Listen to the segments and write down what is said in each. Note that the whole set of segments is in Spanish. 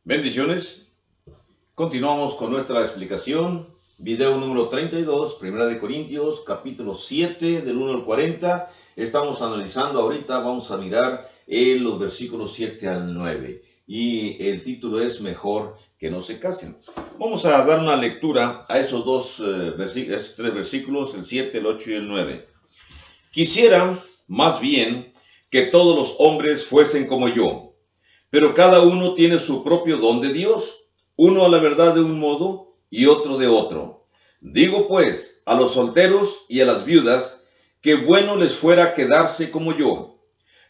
Bendiciones. Continuamos con nuestra explicación. Video número 32, Primera de Corintios, capítulo 7, del 1 al 40. Estamos analizando ahorita, vamos a mirar los versículos 7 al 9. Y el título es Mejor que no se casen. Vamos a dar una lectura a esos tres versículos, el 7, el 8 y el 9. Quisiera, más bien, que todos los hombres fuesen como yo. Pero cada uno tiene su propio don de Dios, uno a la verdad de un modo y otro de otro. Digo pues a los solteros y a las viudas que bueno les fuera quedarse como yo.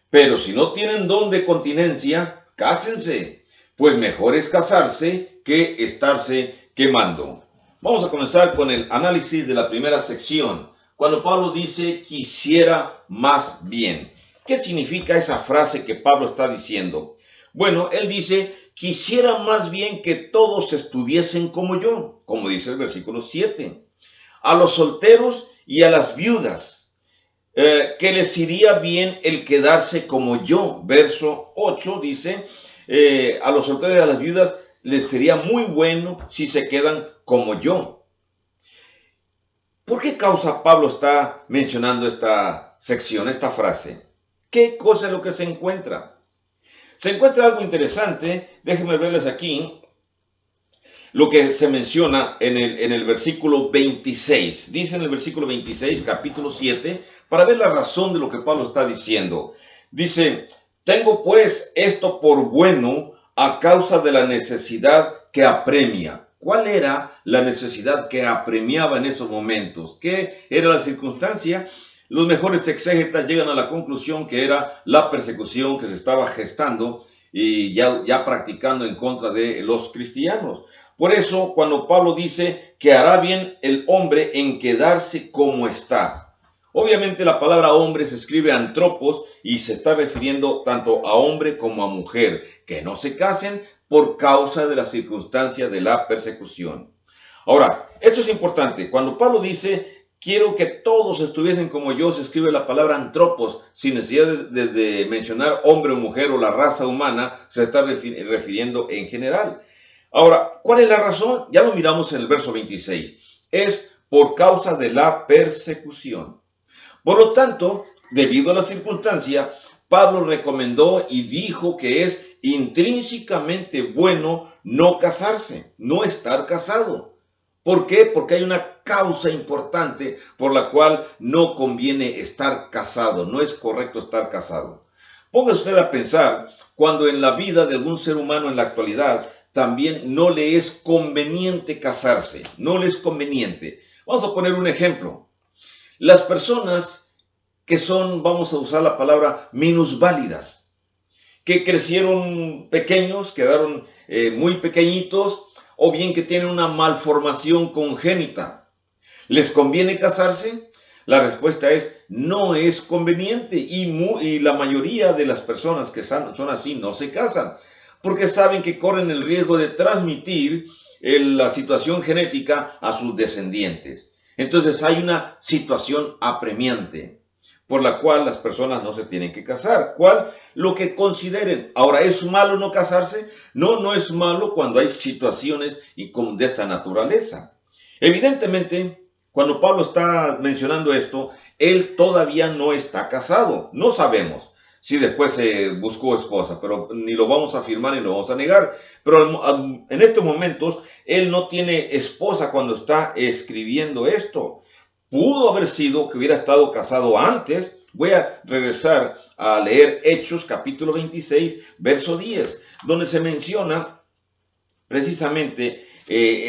Pero si no tienen don de continencia, cásense, pues mejor es casarse que estarse quemando. Vamos a comenzar con el análisis de la primera sección, cuando Pablo dice quisiera más bien. ¿Qué significa esa frase que Pablo está diciendo? Bueno, él dice, quisiera más bien que todos estuviesen como yo, como dice el versículo 7. A los solteros y a las viudas, que les iría bien el quedarse como yo. Verso 8 dice, a los solteros y a las viudas les sería muy bueno si se quedan como yo. ¿Por qué causa Pablo está mencionando esta sección, esta frase? ¿Qué cosa es lo que se encuentra? Se encuentra algo interesante, déjenme verles aquí lo que se menciona en el versículo 26. Dice en el versículo 26, capítulo 7, para ver la razón de lo que Pablo está diciendo. Dice, tengo pues esto por bueno a causa de la necesidad que apremia. ¿Cuál era la necesidad que apremiaba en esos momentos? ¿Qué era la circunstancia? Los mejores exégetas llegan a la conclusión que era la persecución que se estaba gestando y ya practicando en contra de los cristianos. Por eso, cuando Pablo dice que hará bien el hombre en quedarse como está. Obviamente la palabra hombre se escribe antropos y se está refiriendo tanto a hombre como a mujer, que no se casen por causa de la circunstancia de la persecución. Ahora, esto es importante. Cuando Pablo dice quiero que todos estuviesen como yo, se escribe la palabra antropos, sin necesidad de mencionar hombre o mujer o la raza humana, se está refiriendo en general. Ahora, ¿cuál es la razón? Ya lo miramos en el verso 26. Es por causa de la persecución. Por lo tanto, debido a la circunstancia, Pablo recomendó y dijo que es intrínsecamente bueno no casarse, no estar casado. ¿Por qué? Porque hay una causa importante por la cual no conviene estar casado, no es correcto estar casado. Póngase usted a pensar cuando en la vida de algún ser humano en la actualidad también no le es conveniente casarse, no le es conveniente. Vamos a poner un ejemplo. Las personas que son, vamos a usar la palabra, minusválidas, que crecieron pequeños, quedaron muy pequeñitos, o bien que tienen una malformación congénita. ¿Les conviene casarse? La respuesta es, no es conveniente y la mayoría de las personas que son así no se casan, porque saben que corren el riesgo de transmitir la situación genética a sus descendientes. Entonces hay una situación apremiante por la cual las personas no se tienen que casar. ¿Cuál? Lo que consideren. Ahora, ¿es malo no casarse? No, no es malo cuando hay situaciones de esta naturaleza. Evidentemente, cuando Pablo está mencionando esto, él todavía no está casado. No sabemos si después se buscó esposa, pero ni lo vamos a afirmar ni lo vamos a negar. Pero en estos momentos, él no tiene esposa cuando está escribiendo esto. Pudo haber sido que hubiera estado casado antes. Voy a regresar a leer Hechos capítulo 26, verso 10, donde se menciona precisamente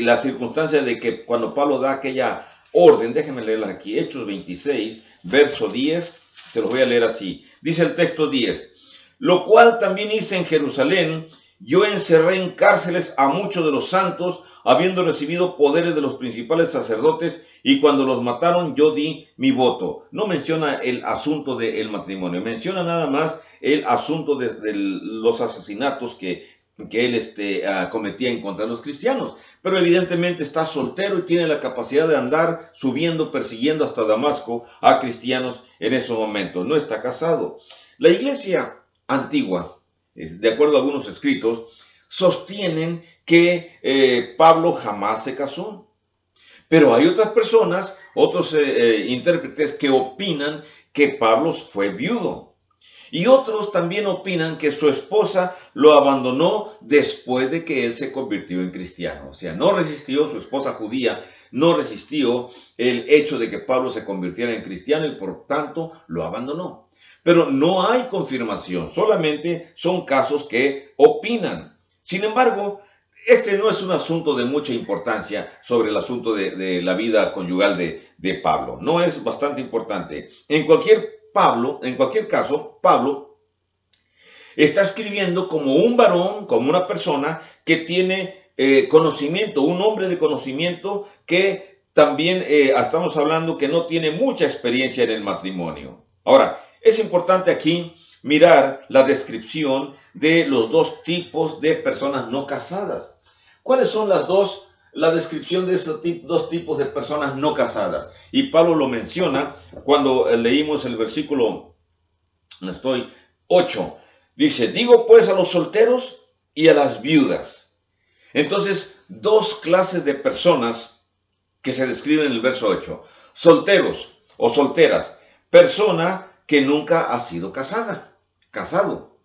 la circunstancia de que cuando Pablo da aquella orden, déjenme leerla aquí, Hechos 26, verso 10, se los voy a leer así. Dice el texto 10, lo cual también hice en Jerusalén, yo encerré en cárceles a muchos de los santos, habiendo recibido poderes de los principales sacerdotes, y cuando los mataron yo di mi voto. No menciona el asunto del matrimonio, menciona nada más el asunto de los asesinatos que él cometía en contra de los cristianos. Pero evidentemente está soltero y tiene la capacidad de andar subiendo, persiguiendo hasta Damasco a cristianos en esos momentos. No está casado. La iglesia antigua, de acuerdo a algunos escritos, sostienen que Pablo jamás se casó. Pero hay otras personas, otros intérpretes que opinan que Pablo fue viudo. Y otros también opinan que su esposa lo abandonó después de que él se convirtió en cristiano. O sea, no resistió, su esposa judía no resistió el hecho de que Pablo se convirtiera en cristiano y por tanto lo abandonó. Pero no hay confirmación, solamente son casos que opinan. Sin embargo, este no es un asunto de mucha importancia sobre el asunto de la vida conyugal de Pablo. No es bastante importante. En cualquier caso, Pablo está escribiendo como un varón, como una persona que tiene conocimiento, un hombre de conocimiento que también estamos hablando que no tiene mucha experiencia en el matrimonio. Ahora, es importante aquí mirar la descripción de los dos tipos de personas no casadas. ¿Cuáles son la descripción de esos dos tipos de personas no casadas? Y Pablo lo menciona cuando leímos el versículo 8. Dice, digo pues a los solteros y a las viudas. Entonces, dos clases de personas que se describen en el verso 8. Solteros o solteras, persona que nunca ha sido casado.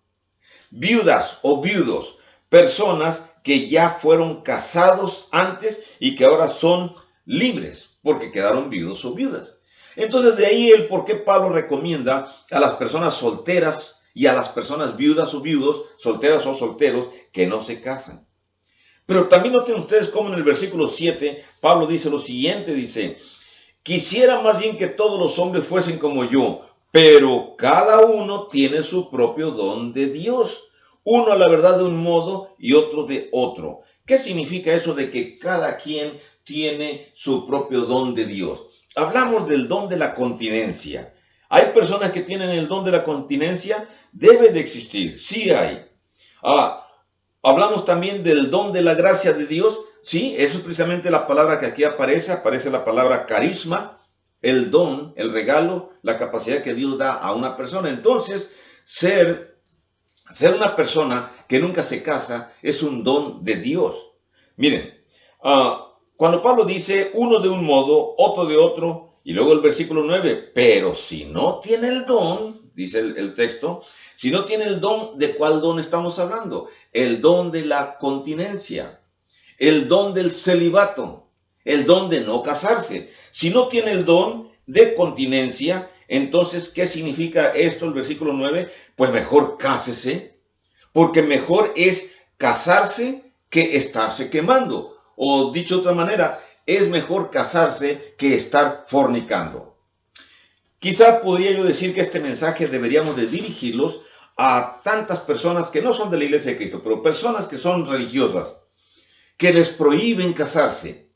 Viudas o viudos, personas que ya fueron casados antes y que ahora son libres porque quedaron viudos o viudas. Entonces de ahí el por qué Pablo recomienda a las personas solteras y a las personas viudas o viudos, solteras o solteros, que no se casan. Pero también noten ustedes cómo en el versículo 7 Pablo dice lo siguiente, dice, quisiera más bien que todos los hombres fuesen como yo, pero cada uno tiene su propio don de Dios. Uno a la verdad de un modo y otro de otro. ¿Qué significa eso de que cada quien tiene su propio don de Dios? Hablamos del don de la continencia. ¿Hay personas que tienen el don de la continencia? Debe de existir, sí hay. Hablamos también del don de la gracia de Dios. Sí, eso es precisamente la palabra que aquí aparece la palabra carisma, el don, el regalo, la capacidad que Dios da a una persona. Entonces, ser una persona que nunca se casa es un don de Dios. Miren, cuando Pablo dice uno de un modo, otro de otro, y luego el versículo 9, pero si no tiene el don, dice el texto, si no tiene el don, ¿de cuál don estamos hablando? El don de la continencia, el don del celibato, el don de no casarse. Si no tiene el don de continencia, entonces, ¿qué significa esto el versículo 9? Pues mejor cásese, porque mejor es casarse que estarse quemando. O dicho de otra manera, es mejor casarse que estar fornicando. Quizá podría yo decir que este mensaje deberíamos de dirigirlos a tantas personas que no son de la Iglesia de Cristo, pero personas que son religiosas, que les prohíben casarse.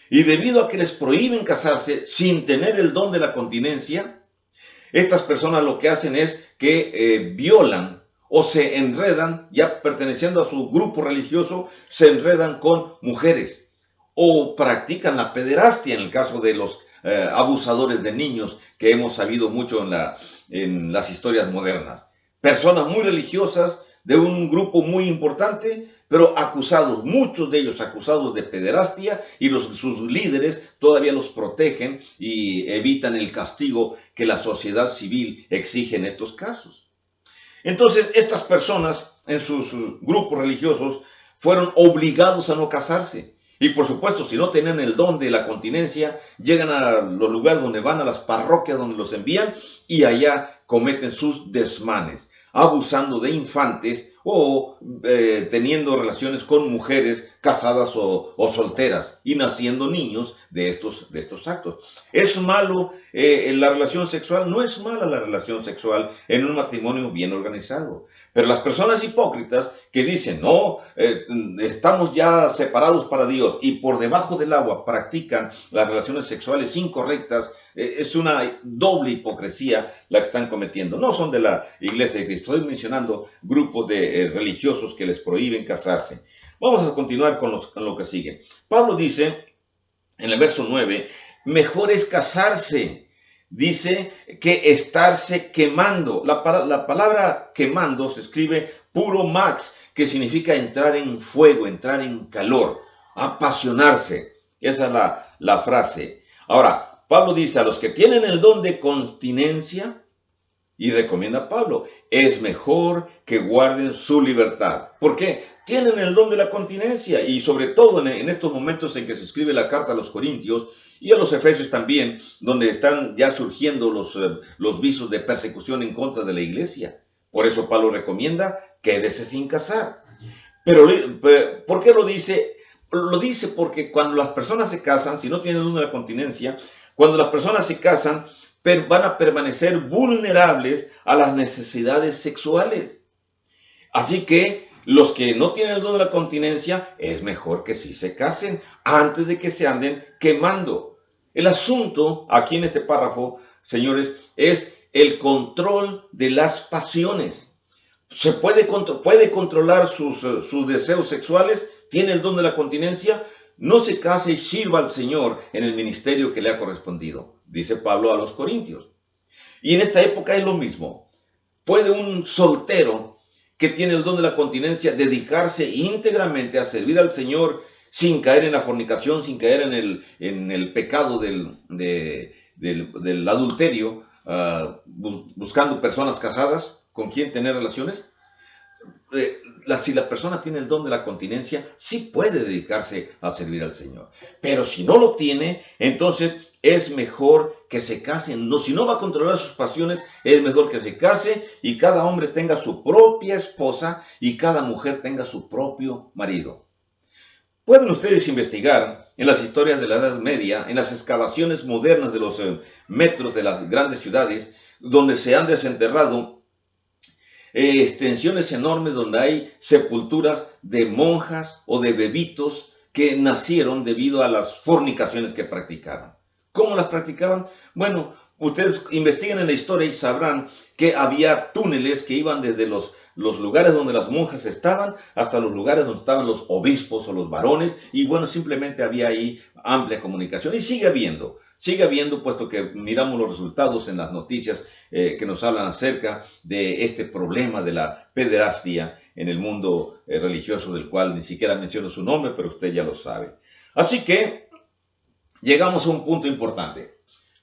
Y debido a que les prohíben casarse sin tener el don de la continencia, estas personas lo que hacen es que violan o se enredan, ya perteneciendo a su grupo religioso, se enredan con mujeres o practican la pederastia en el caso de los abusadores de niños que hemos sabido mucho en las historias modernas. Personas muy religiosas de un grupo muy importante, pero acusados, muchos de ellos acusados de pederastia, y sus líderes todavía los protegen y evitan el castigo que la sociedad civil exige en estos casos. Entonces, estas personas en sus grupos religiosos fueron obligados a no casarse. Y por supuesto, si no tenían el don de la continencia, llegan a los lugares donde van, a las parroquias donde los envían, y allá cometen sus desmanes, abusando de infantes o teniendo relaciones con mujeres casadas o solteras y naciendo niños de estos actos. ¿Es malo la relación sexual? No es mala la relación sexual en un matrimonio bien organizado. Pero las personas hipócritas que dicen, no, estamos ya separados para Dios y por debajo del agua practican las relaciones sexuales incorrectas, es una doble hipocresía la que están cometiendo. No son de la Iglesia de Cristo. Estoy mencionando grupos de religiosos que les prohíben casarse. Vamos a continuar con lo que sigue. Pablo dice en el verso 9, mejor es casarse, dice, que estarse quemando. La palabra quemando se escribe puro max, que significa entrar en fuego, entrar en calor, apasionarse. Esa es la frase. Ahora, Pablo dice, a los que tienen el don de continencia, y recomienda a Pablo, es mejor que guarden su libertad. ¿Por qué? Tienen el don de la continencia, y sobre todo en estos momentos en que se escribe la carta a los Corintios y a los Efesios también, donde están ya surgiendo los visos de persecución en contra de la iglesia. Por eso Pablo recomienda, quédese sin casar. Pero, ¿por qué lo dice? Lo dice porque cuando las personas se casan, si no tienen el don de la continencia, cuando las personas se casan, van a permanecer vulnerables a las necesidades sexuales. Así que los que no tienen el don de la continencia, es mejor que sí se casen antes de que se anden quemando. El asunto aquí en este párrafo, señores, es el control de las pasiones. Se puede controlar sus deseos sexuales, tiene el don de la continencia, no se case y sirva al Señor en el ministerio que le ha correspondido, dice Pablo a los Corintios. Y en esta época es lo mismo. ¿Puede un soltero que tiene el don de la continencia dedicarse íntegramente a servir al Señor sin caer en la fornicación, sin caer en el pecado del adulterio, buscando personas casadas con quien tener relaciones? Si la persona tiene el don de la continencia, sí puede dedicarse a servir al Señor. Pero si no lo tiene, entonces es mejor que se casen. No, si no va a controlar sus pasiones, es mejor que se case y cada hombre tenga su propia esposa y cada mujer tenga su propio marido. Pueden ustedes investigar en las historias de la Edad Media, en las excavaciones modernas de los metros de las grandes ciudades, donde se han desenterrado extensiones enormes donde hay sepulturas de monjas o de bebitos que nacieron debido a las fornicaciones que practicaron. ¿Cómo las practicaban? Bueno, ustedes investiguen en la historia y sabrán que había túneles que iban desde los lugares donde las monjas estaban hasta los lugares donde estaban los obispos o los varones, y bueno, simplemente había ahí amplia comunicación, y sigue habiendo, puesto que miramos los resultados en las noticias que nos hablan acerca de este problema de la pederastia en el mundo religioso, del cual ni siquiera menciono su nombre, pero usted ya lo sabe. Así que llegamos a un punto importante.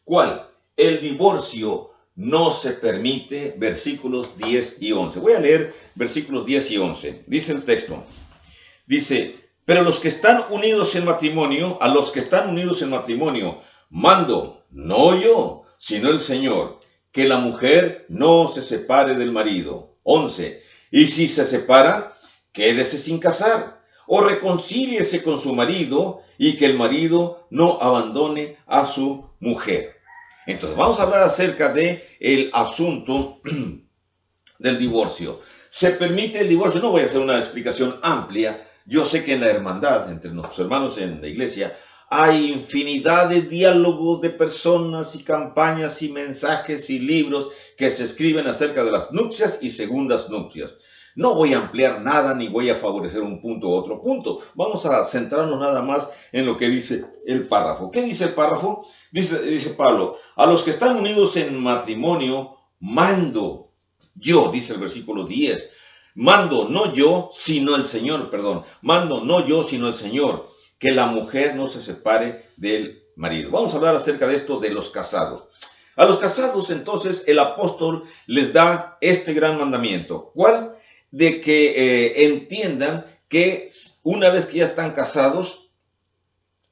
¿Cuál? El divorcio no se permite, versículos 10 y 11. Voy a leer versículos 10 y 11. Dice el texto. Dice, pero los que están unidos en matrimonio, a los que están unidos en matrimonio, mando, no yo, sino el Señor, que la mujer no se separe del marido. 11. Y si se separa, quédese sin casar, o reconcíliese con su marido, y que el marido no abandone a su mujer. Entonces, vamos a hablar acerca del asunto del divorcio. ¿Se permite el divorcio? No voy a hacer una explicación amplia. Yo sé que en la hermandad, entre nuestros hermanos en la iglesia, hay infinidad de diálogos de personas y campañas y mensajes y libros que se escriben acerca de las nupcias y segundas nupcias. No voy a ampliar nada ni voy a favorecer un punto u otro punto. Vamos a centrarnos nada más en lo que dice el párrafo. ¿Qué dice el párrafo? Dice Pablo, a los que están unidos en matrimonio, mando yo, dice el versículo 10. Mando no yo, sino el Señor, Mando no yo, sino el Señor, que la mujer no se separe del marido. Vamos a hablar acerca de esto de los casados. A los casados, entonces, el apóstol les da este gran mandamiento. ¿Cuál? De que entiendan que una vez que ya están casados,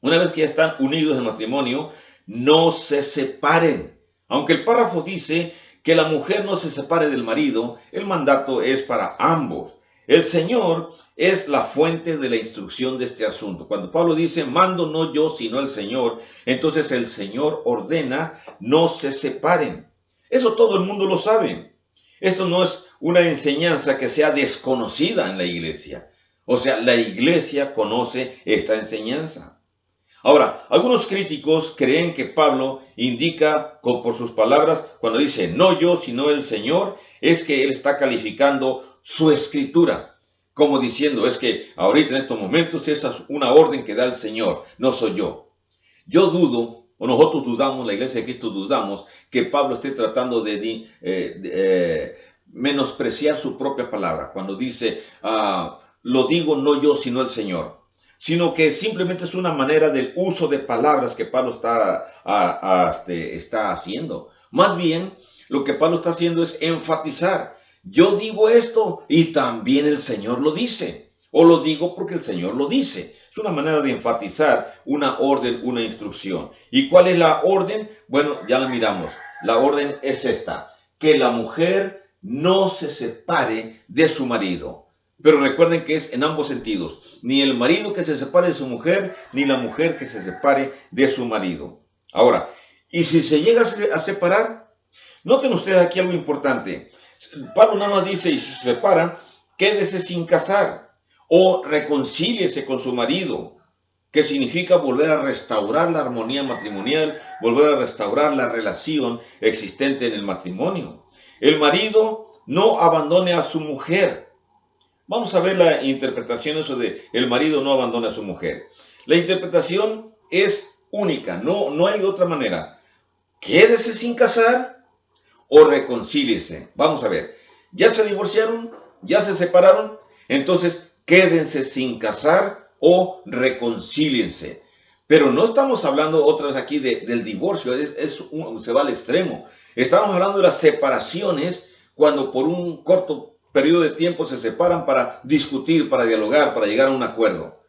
una vez que ya están unidos en matrimonio, no se separen. Aunque el párrafo dice que la mujer no se separe del marido, el mandato es para ambos. El Señor es la fuente de la instrucción de este asunto. Cuando Pablo dice, mando no yo, sino el Señor, entonces el Señor ordena, no se separen. Eso todo el mundo lo sabe. Esto no es una enseñanza que sea desconocida en la iglesia. O sea, la iglesia conoce esta enseñanza. Ahora, algunos críticos creen que Pablo indica por sus palabras, cuando dice no yo, sino el Señor, es que él está calificando su escritura, como diciendo, es que ahorita en estos momentos esa es una orden que da el Señor, no soy yo. Yo dudo, o nosotros dudamos, la iglesia de Cristo dudamos, que Pablo esté tratando de menospreciar su propia palabra, cuando dice, lo digo no yo, sino el Señor, sino que simplemente es una manera del uso de palabras que Pablo está haciendo. Más bien, lo que Pablo está haciendo es enfatizar, yo digo esto y también el Señor lo dice, o lo digo porque el Señor lo dice. Es una manera de enfatizar una orden, una instrucción. ¿Y cuál es la orden? Bueno, ya la miramos. La orden es esta, que la mujer no se separe de su marido. Pero recuerden que es en ambos sentidos. Ni el marido que se separe de su mujer, ni la mujer que se separe de su marido. Ahora, ¿y si se llega a separar? Noten ustedes aquí algo importante. Pablo nada más dice, y si se separa, quédese sin casar o reconcíliese con su marido, que significa volver a restaurar la armonía matrimonial, volver a restaurar la relación existente en el matrimonio. El marido no abandone a su mujer. Vamos a ver la interpretación eso de el marido no abandona a su mujer. La interpretación es única, no hay otra manera. Quédese sin casar o reconcíliese. Vamos a ver, ya se divorciaron, ya se separaron, entonces quédense sin casar o reconcíliense. Pero no estamos hablando otra vez aquí del divorcio, se va al extremo. Estamos hablando de las separaciones cuando por un corto periodo de tiempo se separan para discutir, para dialogar, para llegar a un acuerdo.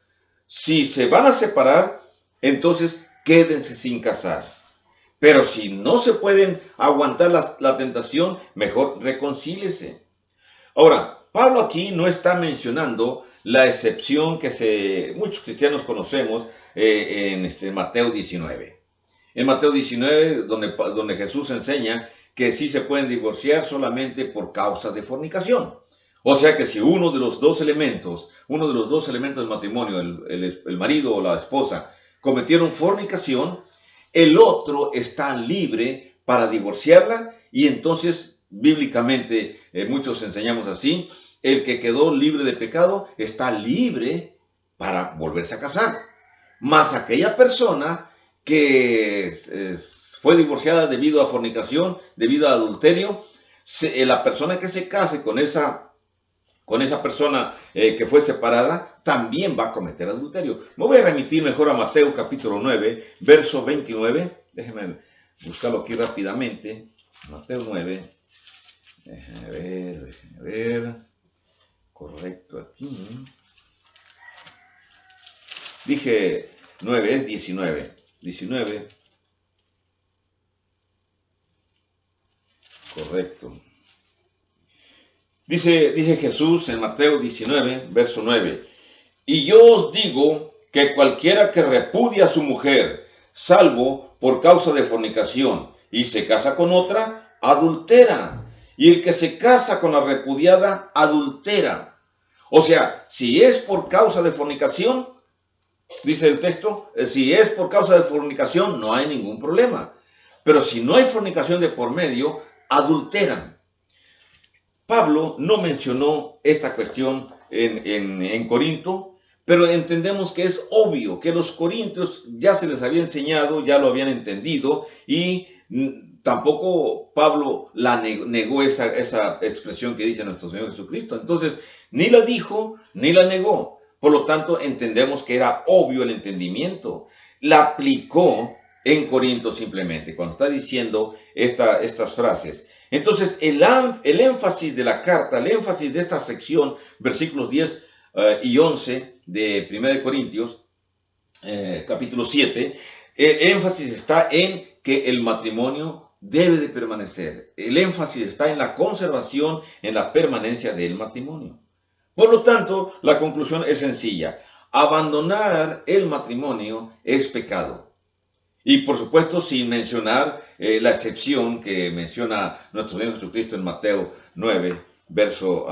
Si se van a separar, entonces quédense sin casar. Pero si no se pueden aguantar la tentación, mejor reconcíliese. Ahora, Pablo aquí no está mencionando la excepción que muchos cristianos conocemos en Mateo 19. En Mateo 19, donde Jesús enseña que sí se pueden divorciar solamente por causa de fornicación. O sea que si uno de los dos elementos del matrimonio, el marido o la esposa, cometieron fornicación, el otro está libre para divorciarla y entonces bíblicamente muchos enseñamos así, el que quedó libre de pecado está libre para volverse a casar. Mas aquella persona que fue divorciada debido a fornicación, debido a adulterio, la persona que se case con esa persona que fue separada, también va a cometer adulterio. Me voy a remitir mejor a Mateo capítulo 9, verso 29. Déjenme buscarlo aquí rápidamente. Mateo 9. Déjenme ver. Correcto aquí. Dije 9, es 19. 19. Correcto. Dice Jesús en Mateo 19, verso 9. Y yo os digo que cualquiera que repudia a su mujer, salvo por causa de fornicación, y se casa con otra, adultera. Y el que se casa con la repudiada, adultera. O sea, si es por causa de fornicación, dice el texto, si es por causa de fornicación, no hay ningún problema. Pero si no hay fornicación de por medio, adulteran. Pablo no mencionó esta cuestión en Corinto, pero entendemos que es obvio que los corintios ya se les había enseñado, ya lo habían entendido y tampoco Pablo negó esa expresión que dice nuestro Señor Jesucristo. Entonces, ni la dijo ni la negó. Por lo tanto, entendemos que era obvio el entendimiento. La aplicó en Corinto simplemente, cuando está diciendo estas frases. Entonces, el énfasis de la carta, el énfasis de esta sección, versículos 10 y 11 de 1 Corintios, capítulo 7, el énfasis está en que el matrimonio debe de permanecer. El énfasis está en la conservación, en la permanencia del matrimonio. Por lo tanto, la conclusión es sencilla. Abandonar el matrimonio es pecado. Y por supuesto, sin mencionar la excepción que menciona nuestro Señor Jesucristo en Mateo 19, verso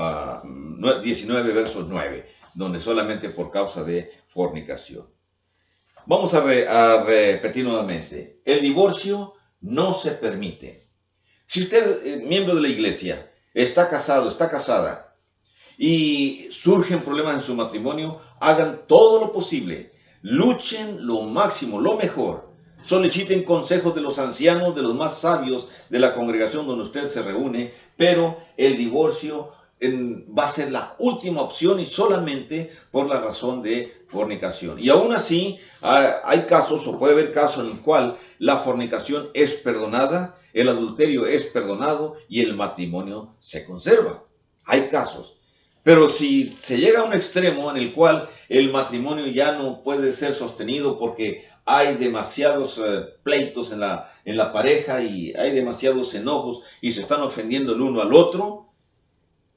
9, donde solamente por causa de fornicación. Vamos a repetir nuevamente. El divorcio no se permite. Si usted, miembro de la iglesia, está casado, está casada, y surgen problemas en su matrimonio, hagan todo lo posible. Luchen lo máximo, lo mejor. Soliciten consejos de los ancianos, de los más sabios de la congregación donde usted se reúne, pero el divorcio va a ser la última opción y solamente por la razón de fornicación. Y aún así hay casos, o puede haber casos en el cual la fornicación es perdonada, el adulterio es perdonado y el matrimonio se conserva. Hay casos. Pero si se llega a un extremo en el cual el matrimonio ya no puede ser sostenido porque hay demasiados pleitos en la pareja y hay demasiados enojos y se están ofendiendo el uno al otro,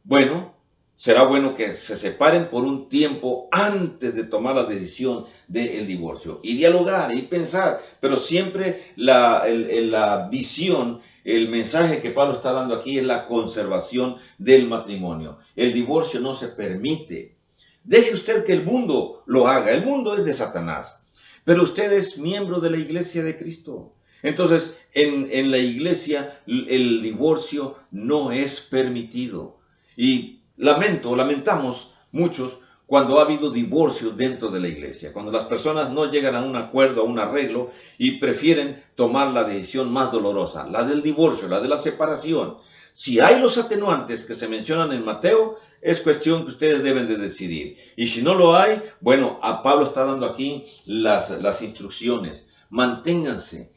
bueno, será bueno que se separen por un tiempo antes de tomar la decisión del divorcio y dialogar y pensar, pero siempre la visión, el mensaje que Pablo está dando aquí es la conservación del matrimonio. El divorcio no se permite. Deje usted que el mundo lo haga. El mundo es de Satanás, pero usted es miembro de la iglesia de Cristo. Entonces, en la iglesia el divorcio no es permitido. Y lamentamos muchos cuando ha habido divorcios dentro de la iglesia, cuando las personas no llegan a un acuerdo, a un arreglo y prefieren tomar la decisión más dolorosa, la del divorcio, la de la separación. Si hay los atenuantes que se mencionan en Mateo, es cuestión que ustedes deben de decidir. Y si no lo hay, bueno, a Pablo está dando aquí las instrucciones. Manténganse,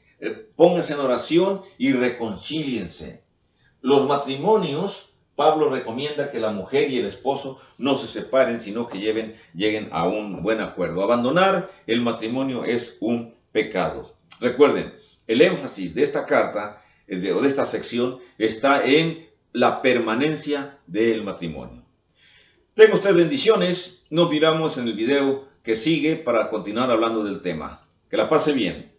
pónganse en oración y reconcíliense. Los matrimonios, Pablo recomienda que la mujer y el esposo no se separen, sino que lleguen a un buen acuerdo. Abandonar el matrimonio es un pecado. Recuerden, el énfasis de esta carta o de esta sección está en la permanencia del matrimonio. Tenga usted bendiciones. Nos miramos en el video que sigue para continuar hablando del tema. Que la pase bien.